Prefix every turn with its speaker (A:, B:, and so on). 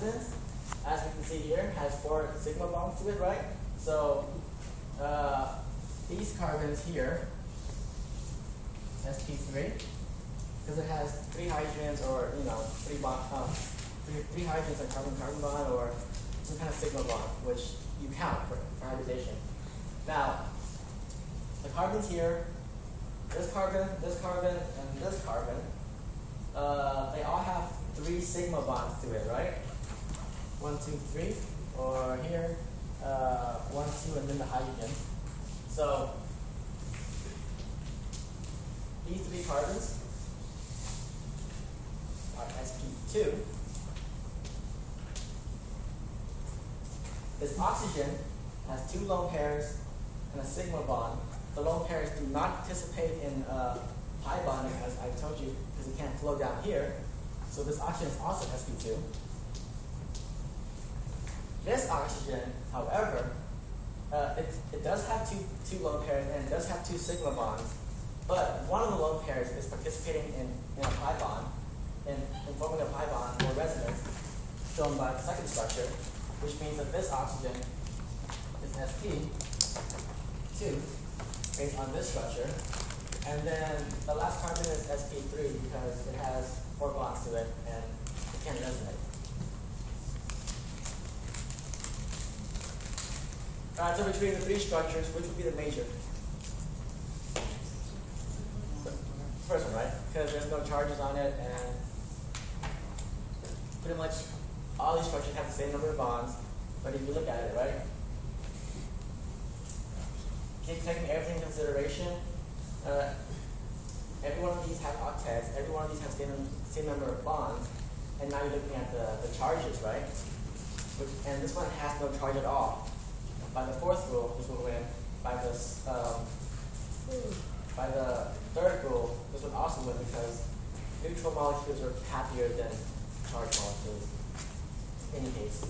A: resonance, as we can see here, has 4 sigma bonds to it, right? So these carbons here, sp3, because it has 3 hydrogens, or 3 hydrogens and carbon-carbon bond, or some kind of sigma bond, which you count for hybridization. Now, the carbons here, this carbon, and this carbon, they all have 3 sigma bonds to it, right? 1, 2, 3, or here, 1, 2, and then the hydrogen. So these 3 carbons are sp2. This oxygen has 2 lone pairs and a sigma bond. The lone pairs do not participate in pi bonding, as I told you, because it can't flow down here. So this oxygen is also sp2. This oxygen, however, it does have two lone pairs and it does have 2 sigma bonds, but one of the lone pairs is participating in a pi bond, in forming a pi bond or resonance, shown by the second structure, which means that this oxygen is sp2 based on this structure, and then the last carbon is sp3 because it has 4 bonds to it and it can't resonate. All right, so between the 3 structures, which would be the major? The first one, right? Because there's no charges on it, and pretty much all these structures have the same number of bonds. But if you look at it, right? Keep taking everything into consideration. Every one of these have octets. Every one of these has the same number of bonds. And now you're looking at the charges, right? And this one has no charge at all. By the 4th rule, this will win. By the 3rd rule, this would also win because neutral molecules are happier than charged molecules in any case.